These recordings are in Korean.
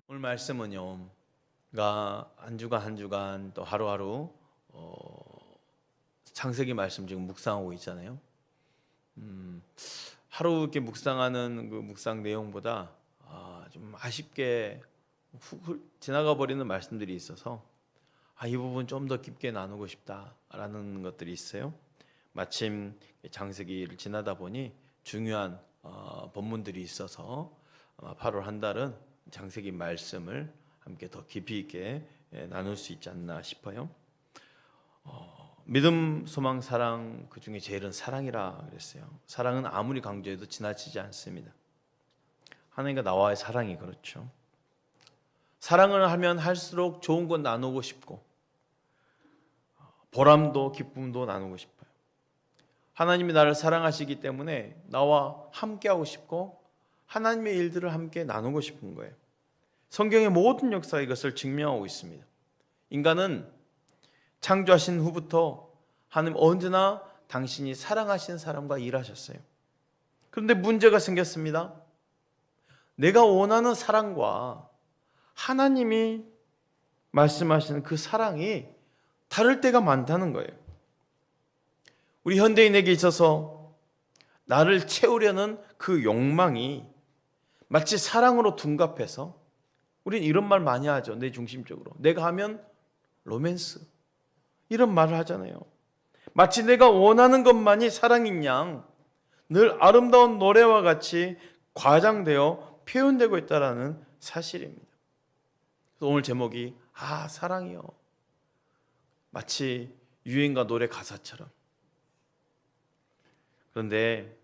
오늘 말씀은요, 한 주간 또 하루하루 창세기 말씀 지금 묵상하고 있잖아요. 하루 이렇게 묵상하는 그 묵상 내용보다 좀 아쉽게 훅 지나가 버리는 말씀들이 있어서 이 부분 좀 더 깊게 나누고 싶다라는 것들이 있어요. 마침 창세기를 지나다 보니 중요한 본문들이 있어서 아마 8월 한 달은 창세기 말씀을 함께 더 깊이 있게 나눌 수 있지 않나 싶어요. 믿음, 소망, 사랑, 그 중에 제일은 사랑이라 그랬어요. 사랑은 아무리 강조해도 지나치지 않습니다. 하나님과 나와의 사랑이 그렇죠. 사랑을 하면 할수록 좋은 건 나누고 싶고 보람도 기쁨도 나누고 싶어요. 하나님이 나를 사랑하시기 때문에 나와 함께하고 싶고 하나님의 일들을 함께 나누고 싶은 거예요. 성경의 모든 역사가 이것을 증명하고 있습니다. 인간은 창조하신 후부터 하나님 언제나 당신이 사랑하신 사람과 일하셨어요. 그런데 문제가 생겼습니다. 내가 원하는 사랑과 하나님이 말씀하시는 그 사랑이 다를 때가 많다는 거예요. 우리 현대인에게 있어서 나를 채우려는 그 욕망이 마치 사랑으로 둔갑해서 우리는 이런 말 많이 하죠. 내 중심적으로. 내가 하면 로맨스. 이런 말을 하잖아요. 마치 내가 원하는 것만이 사랑인 양 늘 아름다운 노래와 같이 과장되어 표현되고 있다는 사실입니다. 그래서 오늘 제목이 사랑이요. 마치 유행가 노래 가사처럼. 그런데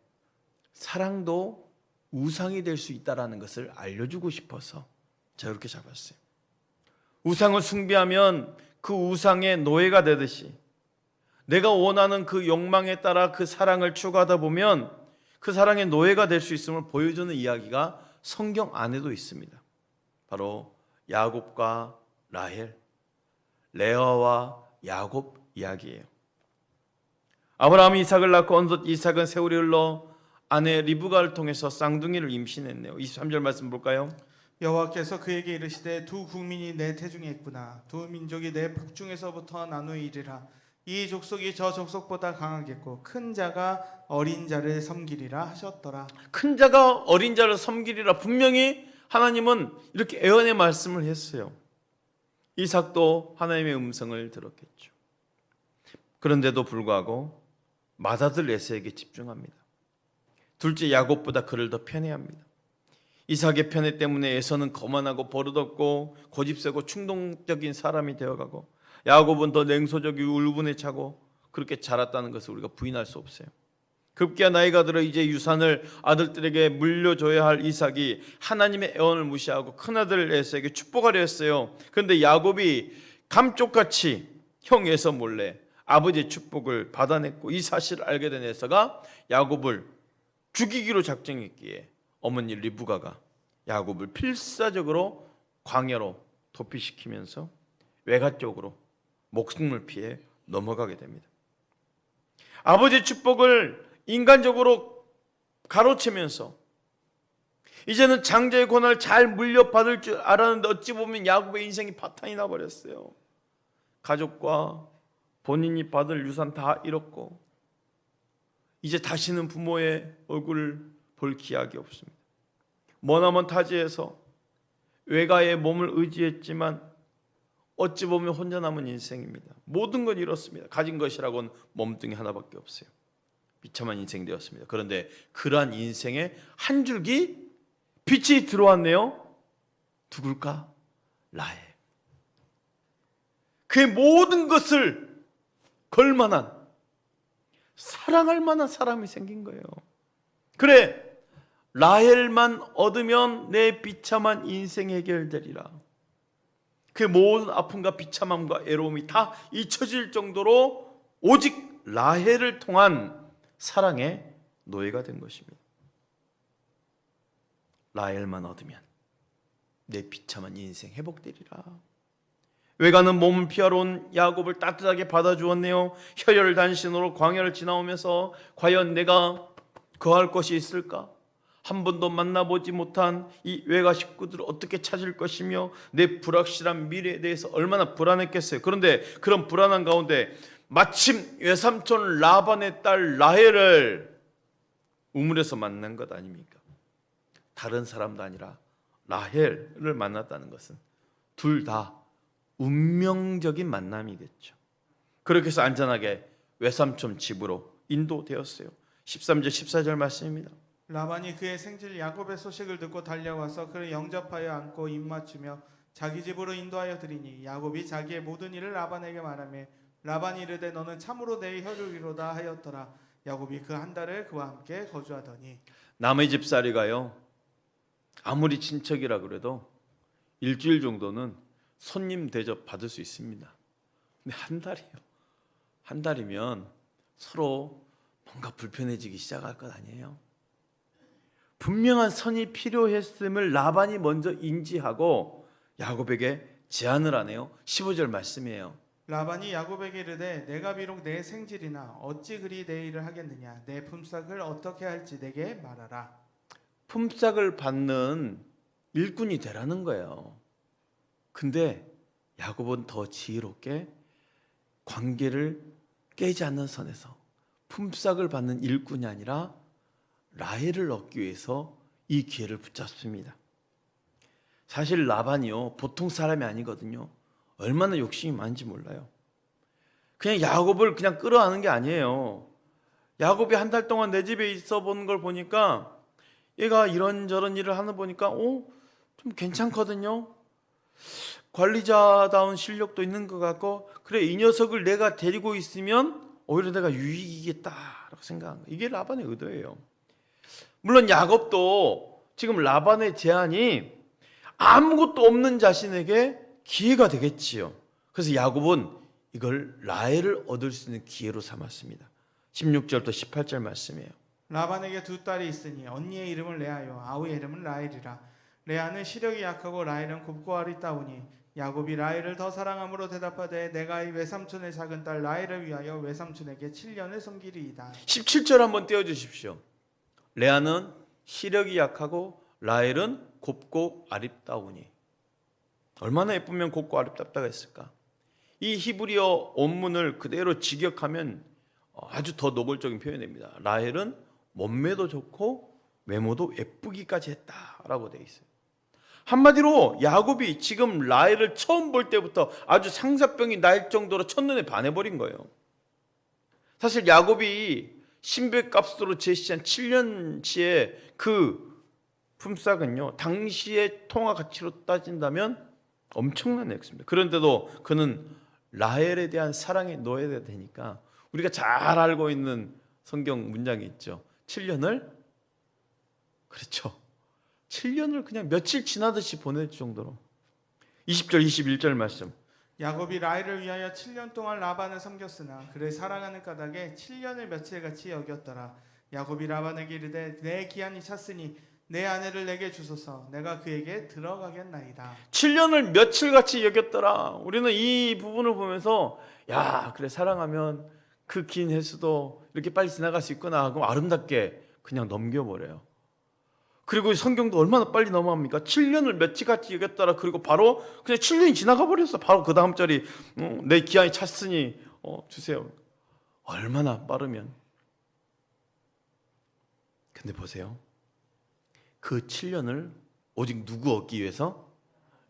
사랑도 우상이 될 수 있다는 것을 알려주고 싶어서 제가 이렇게 잡았어요. 우상을 숭배하면 그 우상의 노예가 되듯이 내가 원하는 그 욕망에 따라 그 사랑을 추구하다 보면 그 사랑의 노예가 될 수 있음을 보여주는 이야기가 성경 안에도 있습니다. 바로 야곱과 라헬, 레아와 야곱 이야기예요. 아브라함이 이삭을 낳고 어느덧 이삭은 세월이 흘러 아내 리브가를 통해서 쌍둥이를 임신했네요. 23절 말씀 볼까요? 여호와께서 그에게 이르시되 두 국민이 내 태중에 있구나. 두 민족이 내 북중에서부터 나누이리라. 이 족속이 저 족속보다 강하겠고 큰 자가 어린 자를 섬기리라 하셨더라. 큰 자가 어린 자를 섬기리라. 분명히 하나님은 이렇게 예언의 말씀을 했어요. 이삭도 하나님의 음성을 들었겠죠. 그런데도 불구하고 맏아들 에서에게 집중합니다. 둘째 야곱보다 그를 더 편애합니다. 이삭의 편애 때문에 에서는 거만하고 버릇없고 고집세고 충동적인 사람이 되어가고 야곱은 더 냉소적이고 울분에 차고 그렇게 자랐다는 것을 우리가 부인할 수 없어요. 급기야 나이가 들어 이제 유산을 아들들에게 물려줘야 할 이삭이 하나님의 애원을 무시하고 큰아들 에서에게 축복하려 했어요. 그런데 야곱이 감쪽같이 형 에서 몰래 아버지의 축복을 받아냈고 이 사실을 알게 된 에서가 야곱을 죽이기로 작정했기에 어머니 리브가가 야곱을 필사적으로 광야로 도피시키면서 외가 쪽으로 목숨을 피해 넘어가게 됩니다. 아버지의 축복을 인간적으로 가로채면서 이제는 장자의 권한을 잘 물려받을 줄 알았는데 어찌 보면 야곱의 인생이 파탄이 나버렸어요. 가족과 본인이 받을 유산 다 잃었고 이제 다시는 부모의 얼굴을 볼 기약이 없습니다. 머나먼 타지에서 외가의 몸을 의지했지만 어찌 보면 혼자 남은 인생입니다. 모든 걸 잃었습니다. 가진 것이라고는 몸뚱이 하나밖에 없어요. 비참한 인생이 되었습니다. 그런데 그러한 인생에 한 줄기 빛이 들어왔네요. 누굴까? 라헬. 그의 모든 것을 걸 만한, 사랑할 만한 사람이 생긴 거예요. 그래, 라헬만 얻으면 내 비참한 인생이 해결되리라. 그의 모든 아픔과 비참함과 애로움이 다 잊혀질 정도로 오직 라헬을 통한 사랑의 노예가 된 것입니다. 라헬만 얻으면 내 비참한 인생 회복되리라. 외가는 몸을 피하러 온 야곱을 따뜻하게 받아주었네요. 혈혈단신으로 광야를 지나오면서 과연 내가 거할 곳이 있을까? 한 번도 만나보지 못한 이 외가 식구들을 어떻게 찾을 것이며 내 불확실한 미래에 대해서 얼마나 불안했겠어요. 그런데 그런 불안한 가운데 마침 외삼촌 라반의 딸 라헬을 우물에서 만난 것 아닙니까? 다른 사람도 아니라 라헬을 만났다는 것은 둘 다 운명적인 만남이겠죠. 그렇게 해서 안전하게 외삼촌 집으로 인도되었어요. 13절 14절 말씀입니다. 라반이 그의 생질 야곱의 소식을 듣고 달려와서 그를 영접하여 안고 입맞추며 자기 집으로 인도하여 드리니 야곱이 자기의 모든 일을 라반에게 말하며 라반이 이르되 너는 참으로 내 혈육이로다 하였더라. 야곱이 그 한 달을 그와 함께 거주하더니. 남의 집살이가요, 아무리 친척이라 그래도 일주일 정도는 손님 대접 받을 수 있습니다. 근데 한 달이요. 한 달이면 서로 뭔가 불편해지기 시작할 것 아니에요? 분명한 선이 필요했음을 라반이 먼저 인지하고 야곱에게 제안을 하네요. 15절 말씀이에요. 라반이 야곱에게 이르되 내가 비록 내 생질이나 어찌 그리 내 일을 하겠느냐. 내 품삯을 어떻게 할지 내게 말하라. 품삯을 받는 일꾼이 되라는 거예요. 근데 야곱은 더 지혜롭게 관계를 깨지 않는 선에서 품삯을 받는 일꾼이 아니라 라헬을 얻기 위해서 이 기회를 붙잡습니다. 사실 라반이요, 보통 사람이 아니거든요. 얼마나 욕심이 많은지 몰라요. 그냥 야곱을 그냥 끌어안은 게 아니에요. 야곱이 한 달 동안 내 집에 있어 본 걸 보니까 얘가 이런저런 일을 하는 보니까 좀 괜찮거든요. 관리자다운 실력도 있는 것 같고, 그래 이 녀석을 내가 데리고 있으면 오히려 내가 유익이겠다라고 생각한 거예요. 이게 라반의 의도예요. 물론 야곱도 지금 라반의 제안이 아무것도 없는 자신에게 기회가 되겠지요. 그래서 야곱은 이걸 라헬을 얻을 수 있는 기회로 삼았습니다. 16절부터 18절 말씀이에요. 라반에게 두 딸이 있으니 언니의 이름을 레아요 아우의 이름은 라헬이라. 레아는 시력이 약하고 라헬은 곱고 아리따우니 야곱이 라헬을 더 사랑함으로 대답하되 내가 이 외삼촌의 작은 딸 라헬을 위하여 외삼촌에게 7년을 섬기리이다. 17절 한번 띄워주십시오. 레아는 시력이 약하고 라헬은 곱고 아립다우니. 얼마나 예쁘면 곱고 아립답다가 있을까? 이 히브리어 원문을 그대로 직역하면 아주 더 노골적인 표현입니다. 라헬은 몸매도 좋고 외모도 예쁘기까지 했다라고 되어 있어요. 한마디로 야곱이 지금 라헬을 처음 볼 때부터 아주 상사병이 날 정도로 첫눈에 반해버린 거예요. 사실 야곱이 신배값으로 제시한 7년치의 그 품삯은요, 당시의 통화 가치로 따진다면 엄청난 액수입니다. 그런데도 그는 라헬에 대한 사랑에 노예가 되니까 우리가 잘 알고 있는 성경 문장이 있죠. 7년을, 그렇죠, 7년을 그냥 며칠 지나듯이 보낼 정도로. 20절 21절 말씀. 야곱이 라헬을 위하여 7년 동안 라반을 섬겼으나 그를 사랑하는 까닭에 7년을 며칠같이 여겼더라. 야곱이 라반에게 이르되 내 기한이 찼으니 내 아내를 내게 주소서. 내가 그에게 들어가겠나이다. 7년을 며칠같이 여겼더라. 우리는 이 부분을 보면서 야, 그래 사랑하면 그 긴 횟수도 이렇게 빨리 지나갈 수 있구나 하고 아름답게 그냥 넘겨버려요. 그리고 성경도 얼마나 빨리 넘어갑니까? 7년을 며칠같이 여겼더라. 그리고 바로 그냥 7년이 지나가 버렸어. 바로 그 다음 절이 내 기한이 찼으니 주세요. 얼마나 빠르면. 근데 보세요. 그 7년을 오직 누구 얻기 위해서?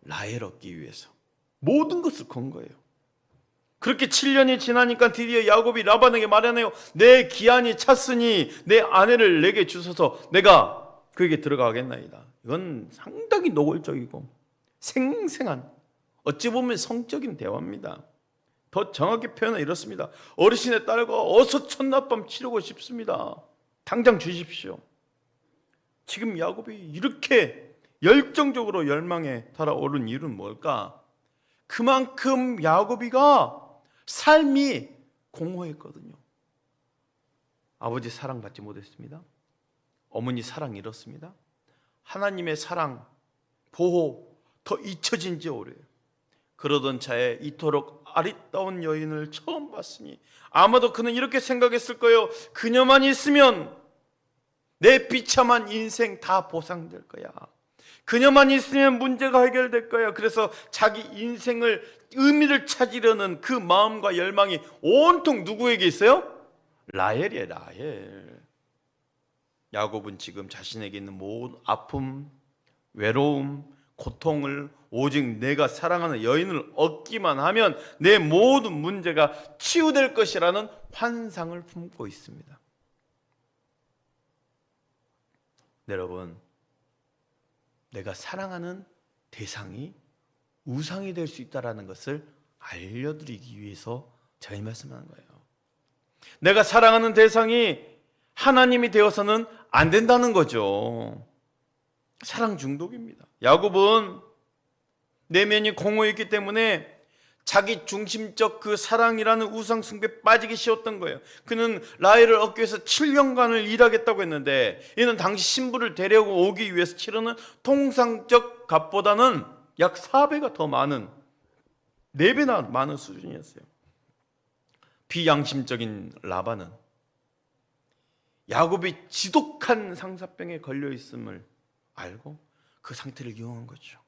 라헬 얻기 위해서 모든 것을 건 거예요. 그렇게 7년이 지나니까 드디어 야곱이 라반에게 말하네요. 내 기한이 찼으니 내 아내를 내게 주소서. 내가 그에게 들어가겠나이다. 이건 상당히 노골적이고 생생한, 어찌 보면 성적인 대화입니다. 더 정확히 표현은 이렇습니다. 어르신의 딸과 어서 첫낮밤 치르고 싶습니다. 당장 주십시오. 지금 야곱이 이렇게 열정적으로 열망에 달아오른 이유는 뭘까? 그만큼 야곱이가 삶이 공허했거든요. 아버지 사랑받지 못했습니다. 어머니 사랑 잃었습니다. 하나님의 사랑, 보호 더 잊혀진 지 오래요. 그러던 차에 이토록 아리따운 여인을 처음 봤으니 아마도 그는 이렇게 생각했을 거예요. 그녀만 있으면 내 비참한 인생 다 보상될 거야. 그녀만 있으면 문제가 해결될 거야. 그래서 자기 인생을 의미를 찾으려는 그 마음과 열망이 온통 누구에게 있어요? 라헬이에요. 라헬. 야곱은 지금 자신에게 있는 모든 아픔, 외로움, 고통을 오직 내가 사랑하는 여인을 얻기만 하면 내 모든 문제가 치유될 것이라는 환상을 품고 있습니다. 여러분, 내가 사랑하는 대상이 우상이 될 수 있다는 것을 알려드리기 위해서 저희 말씀하는 거예요. 내가 사랑하는 대상이 하나님이 되어서는 안 된다는 거죠. 사랑 중독입니다. 야곱은 내면이 공허했기 때문에 자기 중심적 그 사랑이라는 우상 숭배에 빠지기 쉬웠던 거예요. 그는 라헬을 얻기 위해서 7년간을 일하겠다고 했는데 이는 당시 신부를 데려오고 오기 위해서 치르는 통상적 값보다는 약 4배가 더 많은, 4배나 많은 수준이었어요. 비양심적인 라반은 야곱이 지독한 상사병에 걸려 있음을 알고 그 상태를 이용한 거죠.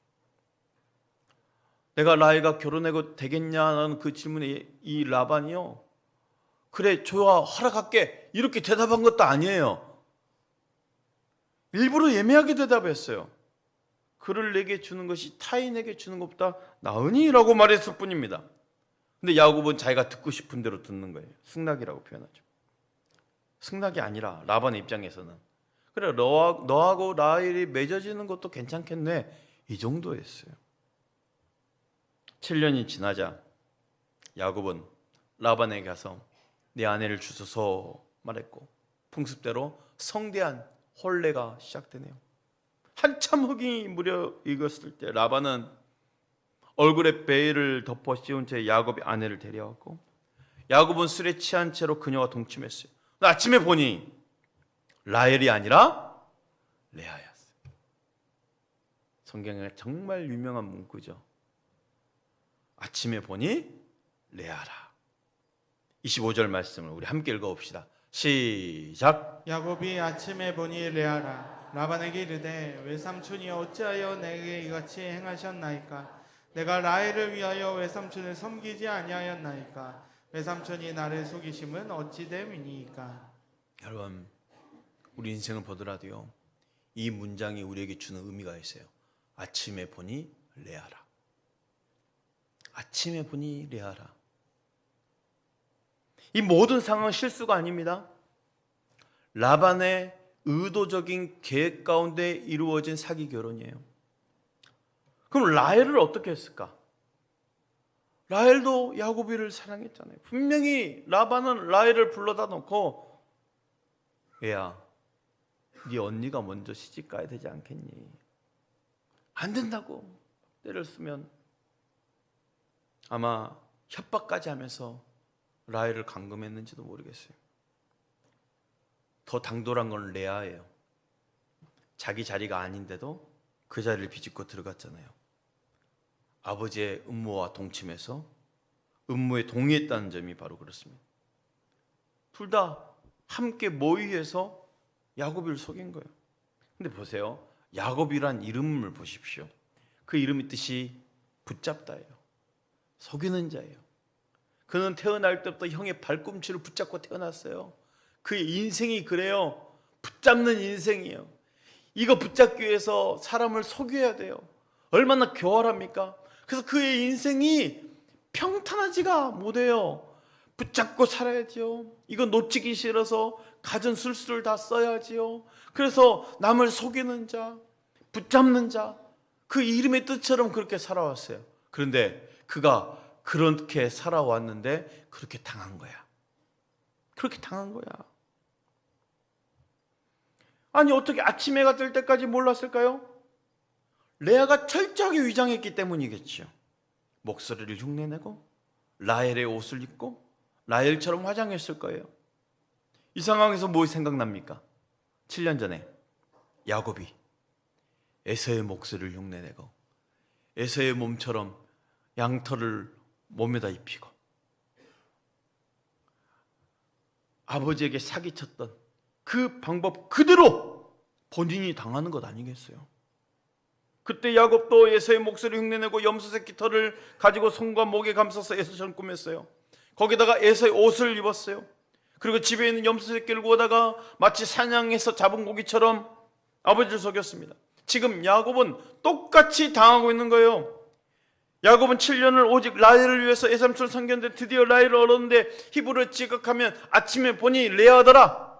내가 라헬과 결혼해도 되겠냐는 그 질문에 이 라반이요, 그래 좋아 허락할게 이렇게 대답한 것도 아니에요. 일부러 예매하게 대답했어요. 그를 내게 주는 것이 타인에게 주는 것보다 나으니? 라고 말했을 뿐입니다. 근데 야곱은 자기가 듣고 싶은 대로 듣는 거예요. 승낙이라고 표현하죠. 승낙이 아니라 라반의 입장에서는 그래 너하고 라헬이 맺어지는 것도 괜찮겠네, 이 정도였어요. 7년이 지나자 야곱은 라반에게 가서 내 아내를 주소서 말했고 풍습대로 성대한 혼례가 시작되네요. 한참 흙이 무려 익었을 때 라반은 얼굴에 베일을 덮어 씌운 채 야곱의 아내를 데려왔고 야곱은 술에 취한 채로 그녀와 동침했어요. 아침에 보니 라헬이 아니라 레아였어요. 성경에 정말 유명한 문구죠. 아침에 보니 레아라. 25절 말씀을 우리 함께 읽어봅시다. 시작. 야곱이 아침에 보니 레아라. 라반에게 이르되 외삼촌이 어찌하여 내게 이같이 행하셨나이까? 내가 라헬을 위하여 외삼촌을 섬기지 아니하였나이까? 외삼촌이 나를 속이심은 어찌 됨이니까? 여러분, 우리 인생을 보더라도요, 이 문장이 우리에게 주는 의미가 있어요. 아침에 보니 레아라. 아침에 보니 레아라. 이 모든 상황은 실수가 아닙니다. 라반의 의도적인 계획 가운데 이루어진 사기 결혼이에요. 그럼 라헬을 어떻게 했을까? 라헬도 야곱이를 사랑했잖아요. 분명히 라반은 라헬을 불러다 놓고 얘야, 네 언니가 먼저 시집 가야 되지 않겠니? 안 된다고 때를 쓰면 아마 협박까지 하면서 라헬을 감금했는지도 모르겠어요. 더 당돌한 건 레아예요. 자기 자리가 아닌데도 그 자리를 비집고 들어갔잖아요. 아버지의 음모와 동침해서 음모에 동의했다는 점이 바로 그렇습니다. 둘 다 함께 모의해서 야곱을 속인 거예요. 근데 보세요. 야곱이란 이름을 보십시오. 그 이름의 뜻이 붙잡다예요. 속이는 자예요. 그는 태어날 때부터 형의 발꿈치를 붙잡고 태어났어요. 그의 인생이 그래요. 붙잡는 인생이에요. 이거 붙잡기 위해서 사람을 속여야 돼요. 얼마나 교활합니까? 그래서 그의 인생이 평탄하지가 못해요. 붙잡고 살아야죠. 이거 놓치기 싫어서 갖은 술수를 다 써야지요. 그래서 남을 속이는 자, 붙잡는 자, 그 이름의 뜻처럼 그렇게 살아왔어요. 그런데 그가 그렇게 살아왔는데 그렇게 당한 거야. 그렇게 당한 거야. 아니 어떻게 아침 해가 뜰 때까지 몰랐을까요? 레아가 철저하게 위장했기 때문이겠죠. 목소리를 흉내내고 라헬의 옷을 입고 라헬처럼 화장했을 거예요. 이 상황에서 뭐 생각납니까? 7년 전에 야곱이 에서의 목소리를 흉내내고 에서의 몸처럼 양털을 몸에다 입히고 아버지에게 사기쳤던 그 방법 그대로 본인이 당하는 것 아니겠어요? 그때 야곱도 에서의 목소리 흉내내고 염소새끼 털을 가지고 손과 목에 감싸서 에서처럼 꾸몄어요. 거기다가 에서의 옷을 입었어요. 그리고 집에 있는 염소새끼를 구워다가 마치 사냥해서 잡은 고기처럼 아버지를 속였습니다. 지금 야곱은 똑같이 당하고 있는 거예요. 야곱은 7년을 오직 라헬을 위해서 애삼촌을 섬겼는데 드디어 라헬을 얻었는데 히브리어 지각하면 아침에 보니 레아더라.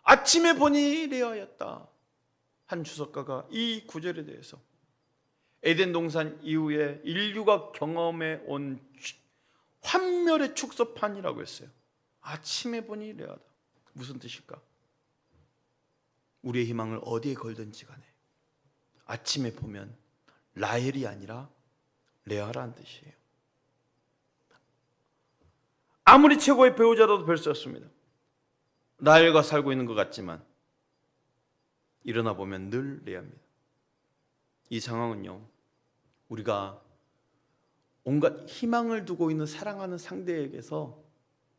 아침에 보니 레아였다. 한 주석가가 이 구절에 대해서 에덴 동산 이후에 인류가 경험해 온 환멸의 축소판이라고 했어요. 아침에 보니 레아다. 무슨 뜻일까? 우리의 희망을 어디에 걸든지 간에 아침에 보면 라헬이 아니라 레아라는 뜻이에요. 아무리 최고의 배우자라도 별 수 없습니다. 라헬과 살고 있는 것 같지만 일어나 보면 늘 레아입니다. 이 상황은요, 우리가 온갖 희망을 두고 있는 사랑하는 상대에게서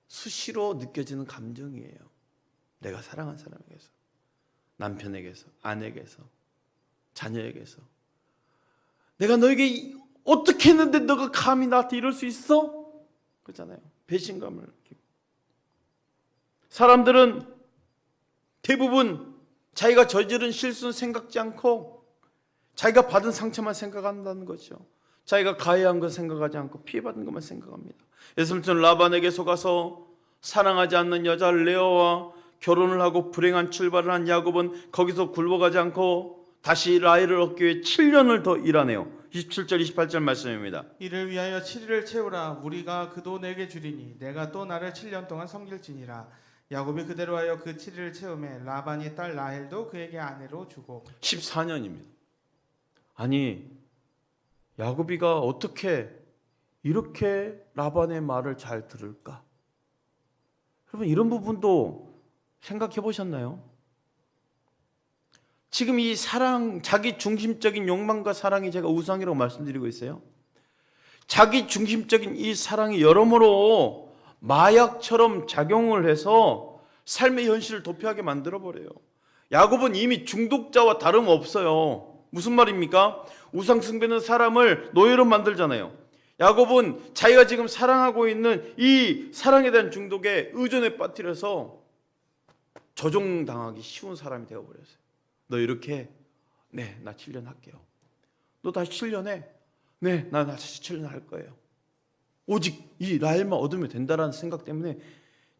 수시로 느껴지는 감정이에요. 내가 사랑하는 사람에게서, 남편에게서, 아내에게서, 자녀에게서 내가 너에게 어떻게 했는데 너가 감히 나한테 이럴 수 있어? 그렇잖아요. 배신감을 느끼고. 사람들은 대부분 자기가 저지른 실수는 생각지 않고 자기가 받은 상처만 생각한다는 거죠. 자기가 가해한 것 생각하지 않고 피해받은 것만 생각합니다. 에스겔은 라반에게 속아서 사랑하지 않는 여자 레아와 결혼을 하고 불행한 출발을 한 야곱은 거기서 굴복하지 않고 다시 라헬을 얻기 위해 7년을 더 일하네요. 27절 28절 말씀입니다. 이를 위하여 7일을 채우라. 우리가 그도 내게 주리니 내가 또 나를 7년 동안 섬길지니라. 야곱이 그대로 하여 그 7일을 채우매 라반의 딸 라헬도 그에게 아내로 주고 14년입니다. 아니 야곱이가 어떻게 이렇게 라반의 말을 잘 들을까? 여러분 이런 부분도 생각해 보셨나요? 지금 이 사랑, 자기 중심적인 욕망과 사랑이 제가 우상이라고 말씀드리고 있어요. 자기 중심적인 이 사랑이 여러모로 마약처럼 작용을 해서 삶의 현실을 도피하게 만들어버려요. 야곱은 이미 중독자와 다름없어요. 무슨 말입니까? 우상 숭배는 사람을 노예로 만들잖아요. 야곱은 자기가 지금 사랑하고 있는 이 사랑에 대한 중독에 의존에 빠뜨려서 조종당하기 쉬운 사람이 되어버렸어요. 너 이렇게 네, 나 7년 할게요. 너 다시 7년 해. 네, 나 다시 7년 할 거예요. 오직 이 라헬만 얻으면 된다라는 생각 때문에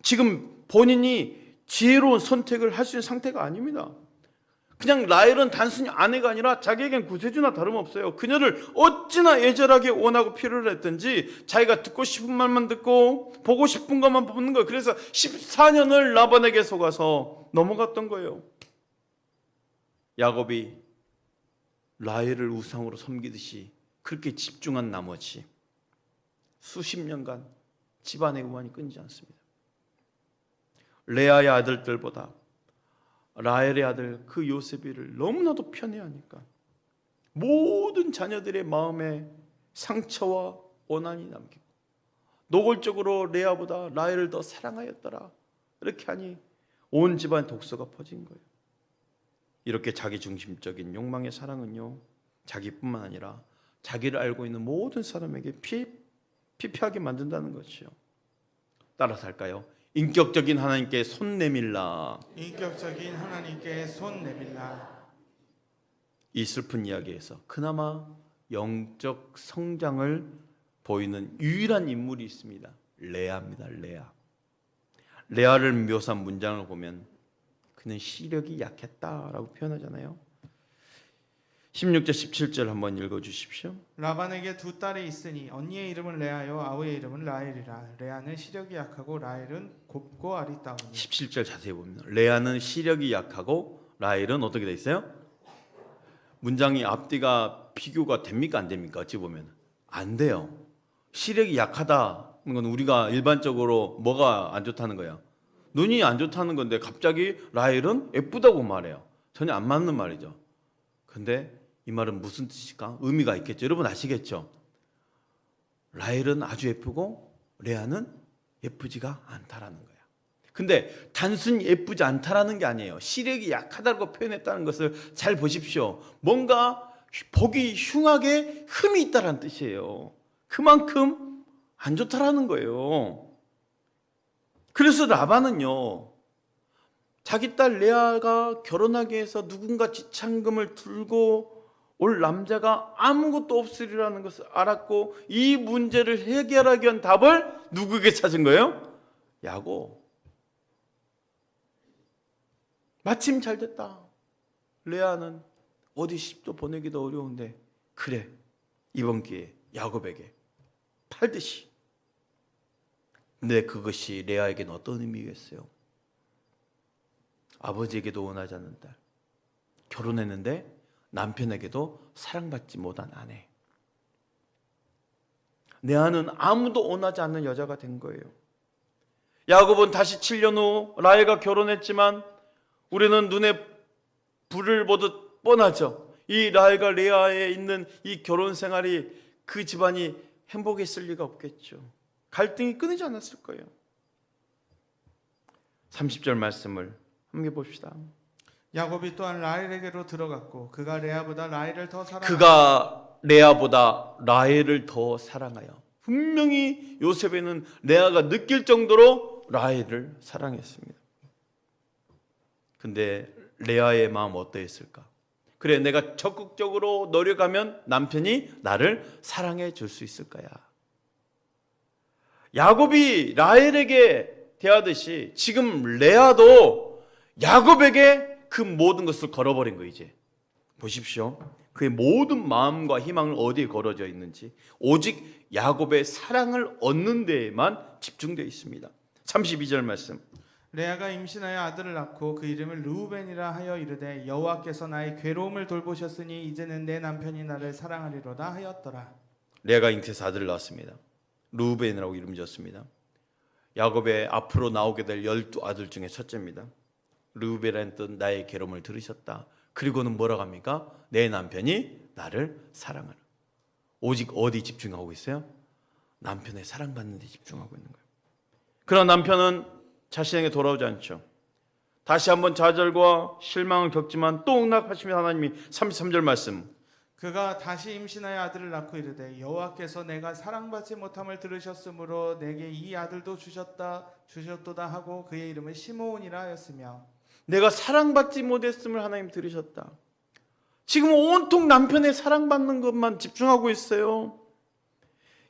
지금 본인이 지혜로운 선택을 할 수 있는 상태가 아닙니다. 그냥 라헬은 단순히 아내가 아니라 자기에겐 구세주나 다름없어요. 그녀를 어찌나 애절하게 원하고 필요로 했든지 자기가 듣고 싶은 말만 듣고 보고 싶은 것만 보는 거예요. 그래서 14년을 라반에게 속아서 넘어갔던 거예요. 야곱이 라헬을 우상으로 섬기듯이 그렇게 집중한 나머지 수십 년간 집안의 우환이 끊이지 않습니다. 레아의 아들들보다 라헬의 아들 그 요셉이를 너무나도 편애하니까 모든 자녀들의 마음에 상처와 원한이 남기고 노골적으로 레아보다 라헬을 더 사랑하였더라 이렇게 하니 온 집안 독소가 퍼진 거예요. 이렇게 자기중심적인 욕망의 사랑은요, 자기뿐만 아니라 자기를 알고 있는 모든 사람에게 피폐하게 만든다는 것이요. 따라서 할까요? 인격적인 하나님께 손 내밀라. 인격적인 하나님께 손 내밀라. 이 슬픈 이야기에서 그나마 영적 성장을 보이는 유일한 인물이 있습니다. 레아입니다. 레아. 레아를 묘사한 문장을 보면 그는 시력이 약했다라고 표현하잖아요. 16절 17절 한번 읽어주십시오. 라반에게 두 딸이 있으니 언니의 이름은 레아요 아우의 이름은 라헬이라. 레아는 시력이 약하고 라헬은 곱고 아리따우니. 17절 자세히 보면 레아는 시력이 약하고 라헬은 어떻게 돼 있어요? 문장이 앞뒤가 비교가 됩니까 안 됩니까? 어찌 보면 안 돼요. 시력이 약하다는 건 우리가 일반적으로 뭐가 안 좋다는 거야? 눈이 안 좋다는 건데 갑자기 라헬은 예쁘다고 말해요. 전혀 안 맞는 말이죠. 근데 이 말은 무슨 뜻일까? 의미가 있겠죠. 여러분 아시겠죠? 라헬은 아주 예쁘고 레아는 예쁘지가 않다라는 거야. 근데 단순히 예쁘지 않다라는 게 아니에요. 시력이 약하다고 표현했다는 것을 잘 보십시오. 뭔가 보기 흉하게 흠이 있다는 뜻이에요. 그만큼 안 좋다라는 거예요. 그래서 라반은요, 자기 딸 레아가 결혼하기 위해서 누군가 지참금을 들고 올 남자가 아무것도 없으리라는 것을 알았고 이 문제를 해결하기 위한 답을 누구에게 찾은 거예요? 야곱. 마침 잘 됐다. 레아는 어디 시집도 보내기도 어려운데 그래, 이번 기회에 야곱에게 팔듯이. 근데 그것이 레아에게는 어떤 의미겠어요? 아버지에게도 원하지 않는 딸, 결혼했는데 남편에게도 사랑받지 못한 아내, 레아는 아무도 원하지 않는 여자가 된 거예요. 야곱은 다시 7년 후 라헬과 결혼했지만 우리는 눈에 불을 보듯 뻔하죠. 이 라헬과 레아에 있는 이 결혼 생활이 그 집안이 행복했을 리가 없겠죠. 갈등이 끊이지 않았을 거예요. 30절 말씀을 함께 봅시다. 야곱이 또한 라헬에게로 들어갔고 그가 레아보다 라헬을 더 사랑하여 그가 레아보다 라헬을 더 사랑하여. 분명히 요셉에는 레아가 느낄 정도로 라헬을 사랑했습니다. 근데 레아의 마음 어떠했을까? 그래, 내가 적극적으로 노력하면 남편이 나를 사랑해 줄 수 있을 거야. 야곱이 라헬에게 대하듯이 지금 레아도 야곱에게 그 모든 것을 걸어버린 거예요. 이제 보십시오. 그의 모든 마음과 희망은 어디에 걸어져 있는지 오직 야곱의 사랑을 얻는 데에만 집중되어 있습니다. 32절 말씀. 레아가 임신하여 아들을 낳고 그 이름을 르우벤이라 하여 이르되 여호와께서 나의 괴로움을 돌보셨으니 이제는 내 남편이 나를 사랑하리로다 하였더라. 레아가 잉태해서 아들을 낳았습니다. 르우벤이라고 이름 지었습니다. 야곱의 앞으로 나오게 될 12아들 중에 첫째입니다. 르우벤이라는 뜻, 나의 괴로움을 들으셨다. 그리고는 뭐라고 합니까? 내 남편이 나를 사랑하라. 오직 어디 집중하고 있어요? 남편의 사랑받는 데 집중하고 있는 거예요. 그러나 남편은 자신에게 돌아오지 않죠. 다시 한번 좌절과 실망을 겪지만 또 응답하시면 하나님이 33절 말씀. 그가 다시 임신하여 아들을 낳고 이르되 여호와께서 내가 사랑받지 못함을 들으셨으므로 내게 이 아들도 주셨도다 하고 그의 이름을 시므온이라 하였으며. 내가 사랑받지 못했음을 하나님 들으셨다. 지금 온통 남편의 사랑받는 것만 집중하고 있어요.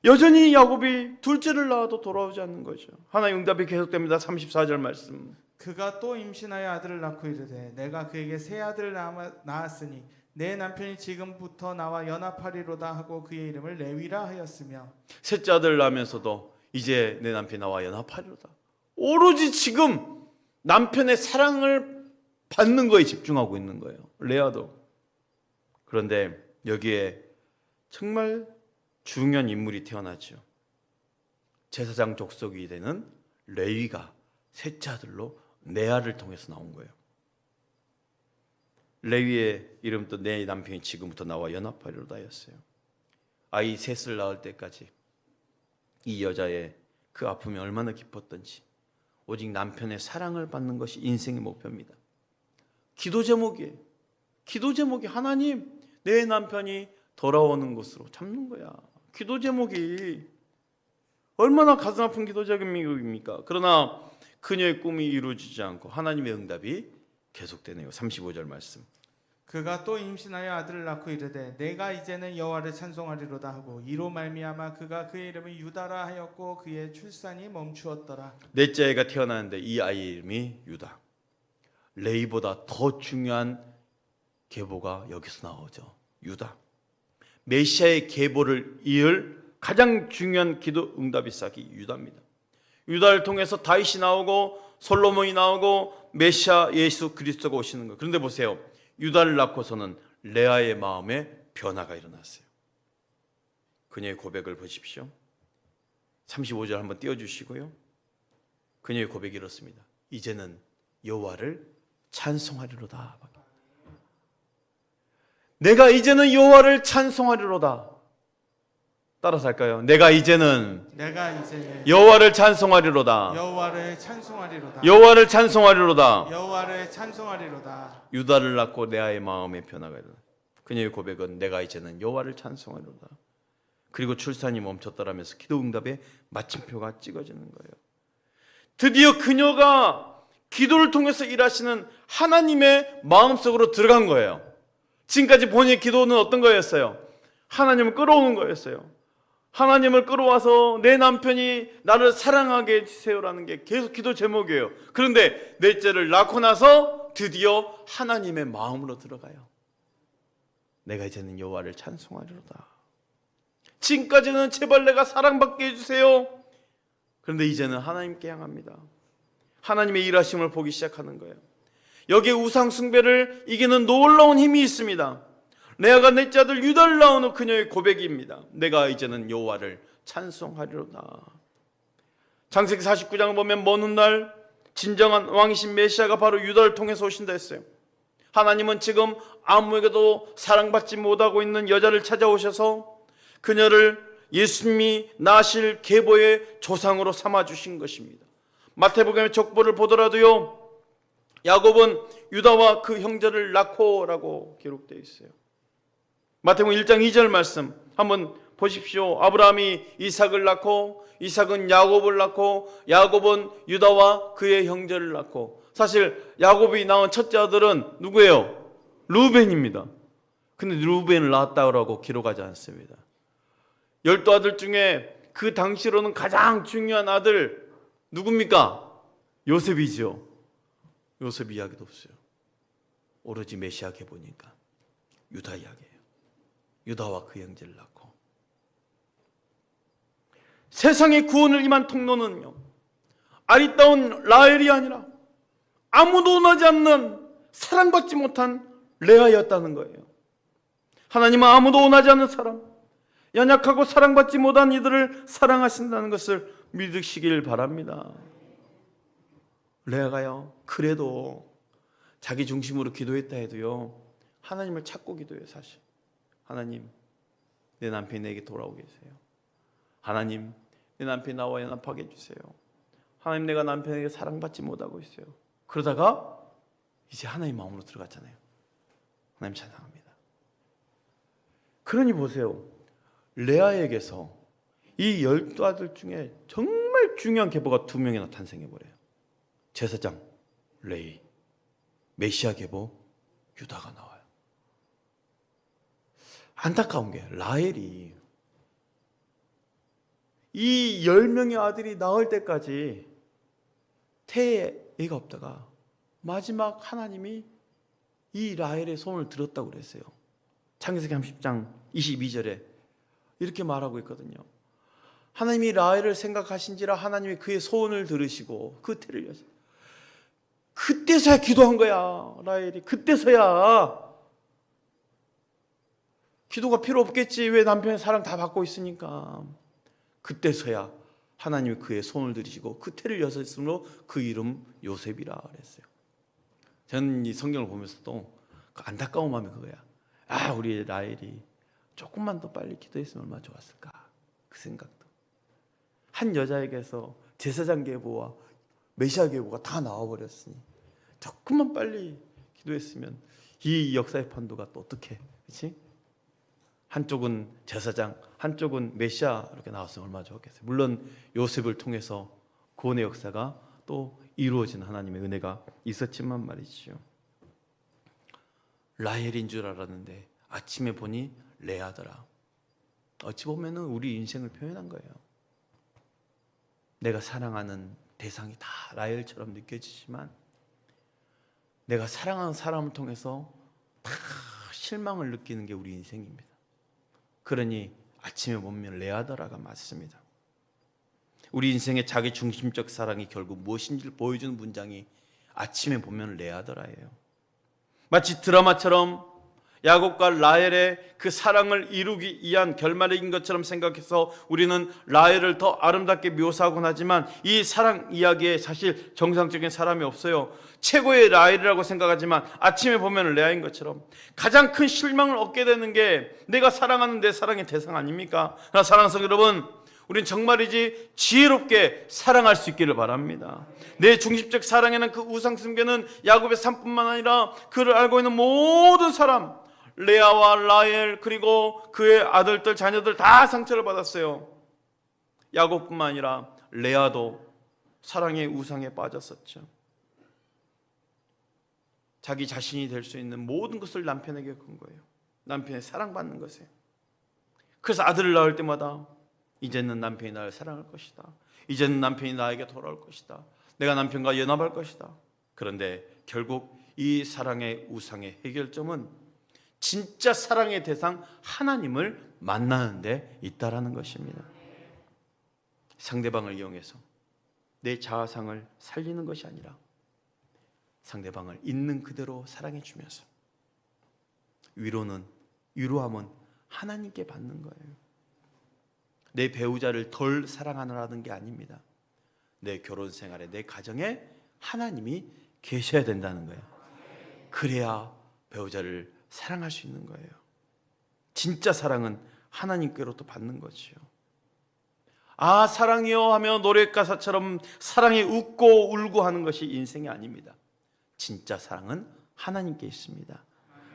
여전히 야곱이 둘째를 낳아도 돌아오지 않는 거죠. 하나님 응답이 계속됩니다. 34절 말씀. 그가 또 임신하여 아들을 낳고 이르되 내가 그에게 새 아들을 낳았으니 내 남편이 지금부터 나와 연합하리로다 하고 그의 이름을 레위라 하였으며. 셋째 아들을 낳으면서도 이제 내 남편이 나와 연합하리로다. 오로지 지금 남편의 사랑을 받는 거에 집중하고 있는 거예요. 레아도. 그런데 여기에 정말 중요한 인물이 태어나죠. 제사장 족속이 되는 레위가 셋째 아들로 레아를 통해서 나온 거예요. 레위의 이름도 내 남편이 지금부터 나와 연합하리로다 하였어요. 아이 셋을 낳을 때까지 이 여자의 그 아픔이 얼마나 깊었던지, 오직 남편의 사랑을 받는 것이 인생의 목표입니다. 기도 제목이 하나님, 내 남편이 돌아오는 곳으로 잡는 거야. 기도 제목이 얼마나 가슴 아픈 기도 제목입니까? 그러나 그녀의 꿈이 이루어지지 않고 하나님의 응답이 계속되네요. 35절 말씀. 그가 또 임신하여 아들을 낳고 이르되 내가 이제는 여호와를 찬송하리로다 하고 이로 말미암아 그가 그의 이름을 유다라 하였고 그의 출산이 멈추었더라. 넷째 아이가 태어나는데 이 아이의 이름이 유다. 레위보다 더 중요한 계보가 여기서 나오죠. 유다. 메시아의 계보를 이을 가장 중요한 기도 응답이 싹이 유다입니다. 유다를 통해서 다윗이 나오고 솔로몬이 나오고 메시아 예수 그리스도가 오시는 거예요. 그런데 보세요. 유다를 낳고서는 레아의 마음에 변화가 일어났어요. 그녀의 고백을 보십시오. 35절 한번 띄워주시고요. 그녀의 고백이 이렇습니다. 이제는 여호와를 찬송하리로다. 내가 이제는 여호와를 찬송하리로다. 따라서 할까요? 내가 이제는 내가 이제 여호와를 찬송하리로다. 여호와를 찬송하리로다. 여호와를 찬송하리로다. 여호와를 찬송하리로다. 유다를 낳고 레아의 마음에 변화가 일어나. 그녀의 고백은 내가 이제는 여호와를 찬송하리로다. 그리고 출산이 멈췄다라면서 기도 응답의 마침표가 찍어지는 거예요. 드디어 그녀가 기도를 통해서 일하시는 하나님의 마음속으로 들어간 거예요. 지금까지 본인의 기도는 어떤 거였어요? 하나님을 끌어오는 거였어요. 하나님을 끌어와서 내 남편이 나를 사랑하게 해주세요라는 게 계속 기도 제목이에요. 그런데 넷째를 낳고 나서 드디어 하나님의 마음으로 들어가요. 내가 이제는 여호와를 찬송하리로다. 지금까지는 제발 내가 사랑받게 해주세요. 그런데 이제는 하나님께 향합니다. 하나님의 일하심을 보기 시작하는 거예요. 여기에 우상 숭배를 이기는 놀라운 힘이 있습니다. 레아가 넷째 아들 유다를 낳은 후 그녀의 고백입니다. 내가 이제는 여호와를 찬송하리로다. 창세기 49장을 보면 먼 훗날 진정한 왕이신 메시아가 바로 유다를 통해서 오신다 했어요. 하나님은 지금 아무에게도 사랑받지 못하고 있는 여자를 찾아오셔서 그녀를 예수님이 낳으실 계보의 조상으로 삼아주신 것입니다. 마태복음의 족보를 보더라도요, 야곱은 유다와 그 형제를 낳고라고 기록되어 있어요. 마태복음 1장 2절 말씀 한번 보십시오. 아브라함이 이삭을 낳고 이삭은 야곱을 낳고 야곱은 유다와 그의 형제를 낳고, 사실 야곱이 낳은 첫째 아들은 누구예요? 르우벤입니다. 근데 르우벤을 낳았다고 기록하지 않습니다. 12아들 중에 그 당시로는 가장 중요한 아들 누굽니까? 요셉이죠. 요셉 이야기도 없어요. 오로지 메시아 계보니까 유다 이야기예요. 유다와 그 형제를 낳고. 세상의 구원을 임한 통로는요, 아리따운 라헬이 아니라 아무도 원하지 않는 사랑받지 못한 레아였다는 거예요. 하나님은 아무도 원하지 않는 사람, 연약하고 사랑받지 못한 이들을 사랑하신다는 것을 믿으시길 바랍니다. 레아가요, 그래도 자기 중심으로 기도했다 해도요, 하나님을 찾고 기도해요. 사실 하나님, 내 남편이 내게 돌아오게 해주세요. 하나님, 내 남편이 나와 연합하게 해주세요. 하나님, 내가 남편에게 사랑받지 못하고 있어요. 그러다가 이제 하나님 마음으로 들어갔잖아요. 하나님 찬양합니다. 그러니 보세요, 레아에게서 이 12아들 중에 정말 중요한 계보가 2명이나 탄생해버려요. 제사장 레위, 메시아 계보 유다가 나와요. 안타까운 게 라헬이 이 10명의 아들이 나올 때까지 태에 애가 없다가 마지막 하나님이 이 라헬의 손을 들었다고 그랬어요. 창세기 30장 22절에 이렇게 말하고 있거든요. 하나님이 라헬을 생각하신지라 하나님이 그의 소원을 들으시고 그 태를 여셨어요. 그때서야 기도한 거야. 라헬이 그때서야. 기도가 필요 없겠지. 왜 남편의 사랑 다 받고 있으니까. 그때서야 하나님이 그의 손을 들이시고 그 태를 여셨으므로 그 이름 요셉이라 그랬어요. 저는 이 성경을 보면서도 그 안타까운 마음이 그거야. 아, 우리 라헬이 조금만 더 빨리 기도했으면 얼마나 좋았을까. 그 생각도. 한 여자에게서 제사장 계보와 메시아 계보가 다 나와버렸으니 조금만 빨리 기도했으면 이 역사의 판도가 또 어떻게, 그렇지? 한쪽은 제사장, 한쪽은 메시아 이렇게 나왔으면 얼마나 좋겠어요. 물론 요셉을 통해서 구원의 역사가 또 이루어진 하나님의 은혜가 있었지만 말이죠. 라헬인 줄 알았는데 아침에 보니 레아더라. 어찌 보면은 우리 인생을 표현한 거예요. 내가 사랑하는 대상이 다 라헬처럼 느껴지지만 내가 사랑하는 사람을 통해서 다 실망을 느끼는 게 우리 인생입니다. 그러니 아침에 보면 레아더라가 맞습니다. 우리 인생의 자기 중심적 사랑이 결국 무엇인지를 보여주는 문장이 아침에 보면 레아더라예요. 마치 드라마처럼 야곱과 라헬의 그 사랑을 이루기 위한 결말인 것처럼 생각해서 우리는 라헬을 더 아름답게 묘사하곤 하지만 이 사랑 이야기에 사실 정상적인 사람이 없어요. 최고의 라헬이라고 생각하지만 아침에 보면 레아인 것처럼 가장 큰 실망을 얻게 되는 게 내가 사랑하는 내 사랑의 대상 아닙니까? 그러나 사랑하는 성도 여러분, 우린 정말이지 지혜롭게 사랑할 수 있기를 바랍니다. 내 중심적 사랑에는 그 우상 숭배는 야곱의 삶뿐만 아니라 그를 알고 있는 모든 사람, 레아와 라헬 그리고 그의 아들들 자녀들 다 상처를 받았어요. 야곱뿐만 아니라 레아도 사랑의 우상에 빠졌었죠. 자기 자신이 될 수 있는 모든 것을 남편에게 건 거예요. 남편의 사랑받는 것에. 그래서 아들을 낳을 때마다 이제는 남편이 나를 사랑할 것이다. 이제는 남편이 나에게 돌아올 것이다. 내가 남편과 연합할 것이다. 그런데 결국 이 사랑의 우상의 해결점은 진짜 사랑의 대상 하나님을 만나는 데 있다라는 것입니다. 상대방을 이용해서 내 자아상을 살리는 것이 아니라 상대방을 있는 그대로 사랑해 주면서 위로함은 하나님께 받는 거예요. 내 배우자를 덜 사랑하느라는 게 아닙니다. 내 결혼 생활에, 내 가정에 하나님이 계셔야 된다는 거예요. 그래야 배우자를 사랑할 수 있는 거예요. 진짜 사랑은 하나님께로부터 받는 거지요. 아, 사랑이요 하며 노래 가사처럼 사랑이 웃고 울고 하는 것이 인생이 아닙니다. 진짜 사랑은 하나님께 있습니다.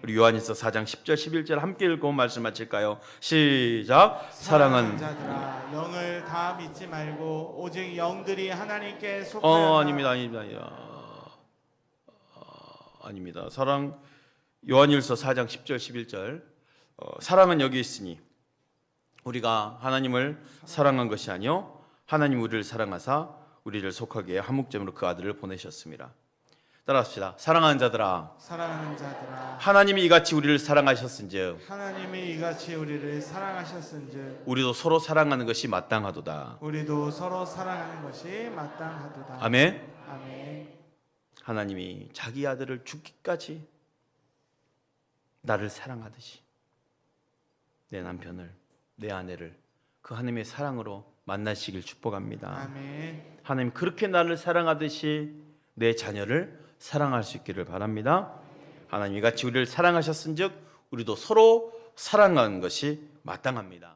우리 요한일서 4장 10절 11절 함께 읽고 말씀 마칠까요? 시작. 사랑은 자들아, 영을 다 믿지 말고 오직 영들이 하나님께 속하여 아닙니다. 사랑 요한일서 4장 10절 11절 사랑은 여기 있으니 우리가 하나님을 사랑한 것이 아니요 하나님 우리를 사랑하사 우리를 속하게 한 목적으로 그 아들을 보내셨습니다. 따라합시다. 사랑하는 자들아, 하나님이 이같이 우리를 사랑하셨은즉 우리도 서로 사랑하는 것이 마땅하도다. 아멘. 하나님이 자기 아들을 죽기까지 나를 사랑하듯이 내 남편을, 내 아내를 그 하나님의 사랑으로 만나시길 축복합니다. 아멘. 하나님 그렇게 나를 사랑하듯이 내 자녀를 사랑할 수 있기를 바랍니다. 하나님이 같이 우리를 사랑하셨은즉 우리도 서로 사랑하는 것이 마땅합니다.